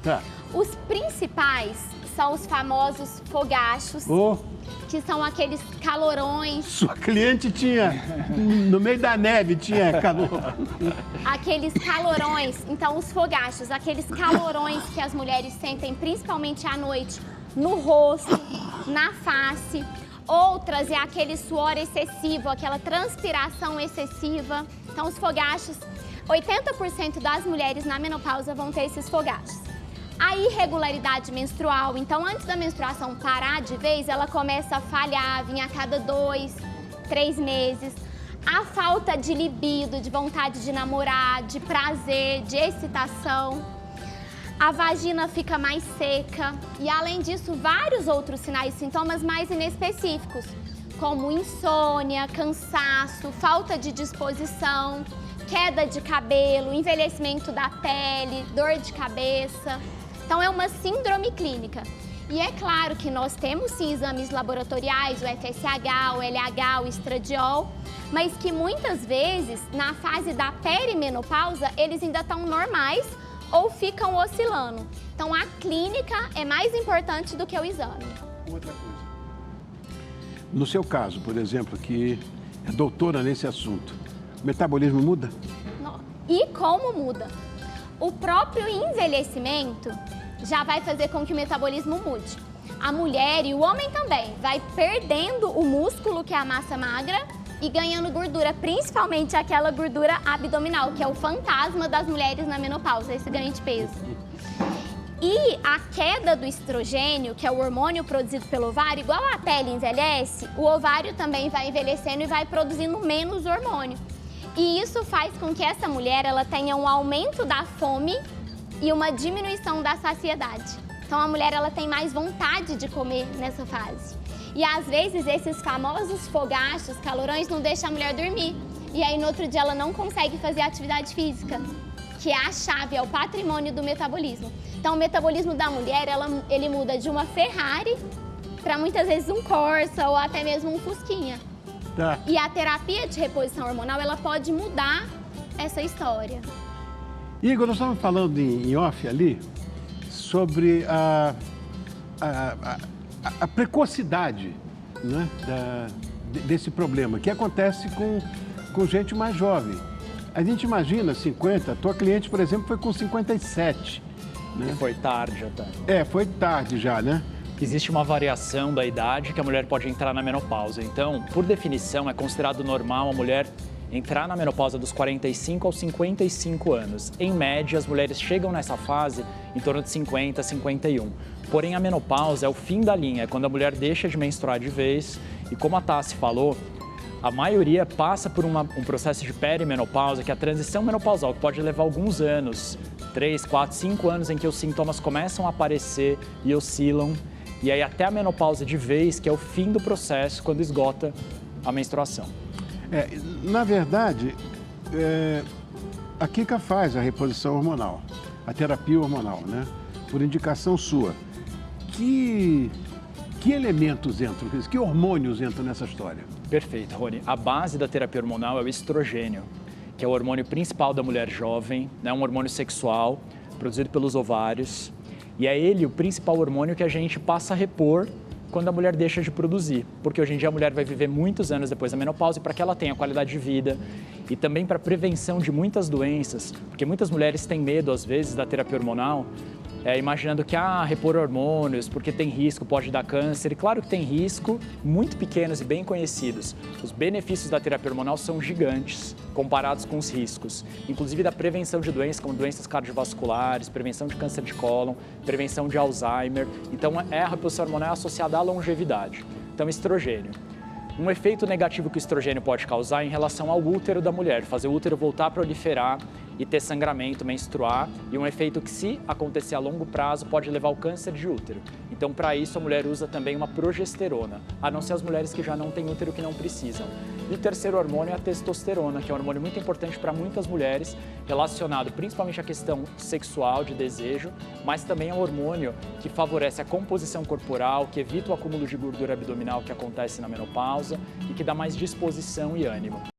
Tá. Os principais são os famosos fogachos, que são aqueles calorões. Sua cliente tinha, no meio da neve, tinha calor. Aqueles calorões, então os fogachos, aqueles calorões que as mulheres sentem principalmente à noite, no rosto, na face. Outras é aquele suor excessivo, aquela transpiração excessiva. Então os fogachos, 80% das mulheres na menopausa vão ter esses fogachos. A irregularidade menstrual, então antes da menstruação parar de vez, ela começa a falhar, vir a cada 2, 3 meses. A falta de libido, de vontade de namorar, de prazer, de excitação. A vagina fica mais seca e, além disso, vários outros sinais e sintomas mais inespecíficos, como insônia, cansaço, falta de disposição, queda de cabelo, envelhecimento da pele, dor de cabeça. Então, é uma síndrome clínica. E é claro que nós temos sim exames laboratoriais, o FSH, o LH, o estradiol, mas que muitas vezes, na fase da perimenopausa, eles ainda estão normais ou ficam oscilando. Então, a clínica é mais importante do que o exame. Outra coisa. No seu caso, por exemplo, que é doutora nesse assunto, o metabolismo muda? E como muda? O próprio envelhecimento já vai fazer com que o metabolismo mude. A mulher e o homem também vai perdendo o músculo, que é a massa magra, e ganhando gordura, principalmente aquela gordura abdominal, que é o fantasma das mulheres na menopausa, esse ganho de peso. E a queda do estrogênio, que é o hormônio produzido pelo ovário, igual a pele envelhece, o ovário também vai envelhecendo e vai produzindo menos hormônio. E isso faz com que essa mulher ela tenha um aumento da fome e uma diminuição da saciedade. Então a mulher ela tem mais vontade de comer nessa fase. E às vezes esses famosos fogachos, calorões, não deixam a mulher dormir. E aí no outro dia ela não consegue fazer atividade física, que é a chave, é o patrimônio do metabolismo. Então o metabolismo da mulher, ele muda de uma Ferrari para muitas vezes um Corsa ou até mesmo um Fusquinha. Tá. E a terapia de reposição hormonal, ela pode mudar essa história. Igor, nós estávamos falando em off ali sobre a precocidade, né, desse problema, que acontece com gente mais jovem. A gente imagina 50, tua cliente, por exemplo, foi com 57. Né? Foi tarde até. Foi tarde já, né? Existe uma variação da idade que a mulher pode entrar na menopausa. Então, por definição, é considerado normal a mulher entrar na menopausa dos 45 aos 55 anos. Em média, as mulheres chegam nessa fase em torno de 50, 51. Porém, a menopausa é o fim da linha, é quando a mulher deixa de menstruar de vez. E como a Tassi falou, a maioria passa por um processo de perimenopausa, que é a transição menopausal, que pode levar alguns anos, 3, 4, 5 anos, em que os sintomas começam a aparecer e oscilam. E aí até a menopausa de vez, que é o fim do processo, quando esgota a menstruação. Na verdade, a Kika faz a reposição hormonal, a terapia hormonal, né? Por indicação sua. Que elementos entram, que hormônios entram nessa história? Perfeito, Rony. A base da terapia hormonal é o estrogênio, que é o hormônio principal da mulher jovem, né? Um hormônio sexual, produzido pelos ovários. E é ele o principal hormônio que a gente passa a repor quando a mulher deixa de produzir. Porque hoje em dia a mulher vai viver muitos anos depois da menopausa e para que ela tenha qualidade de vida e também para prevenção de muitas doenças, porque muitas mulheres têm medo, às vezes, da terapia hormonal, imaginando que repor hormônios, porque tem risco, pode dar câncer. E claro que tem risco, muito pequenos e bem conhecidos. Os benefícios da terapia hormonal são gigantes comparados com os riscos, inclusive da prevenção de doenças como doenças cardiovasculares, prevenção de câncer de cólon, prevenção de Alzheimer. Então, a reposição hormonal é associada à longevidade. Então, estrogênio. Um efeito negativo que o estrogênio pode causar é em relação ao útero da mulher, fazer o útero voltar a proliferar e ter sangramento, menstruar, e um efeito que, se acontecer a longo prazo, pode levar ao câncer de útero. Então, para isso, a mulher usa também uma progesterona, a não ser as mulheres que já não têm útero, que não precisam. E o terceiro hormônio é a testosterona, que é um hormônio muito importante para muitas mulheres, relacionado principalmente à questão sexual, de desejo, mas também é um hormônio que favorece a composição corporal, que evita o acúmulo de gordura abdominal que acontece na menopausa e que dá mais disposição e ânimo.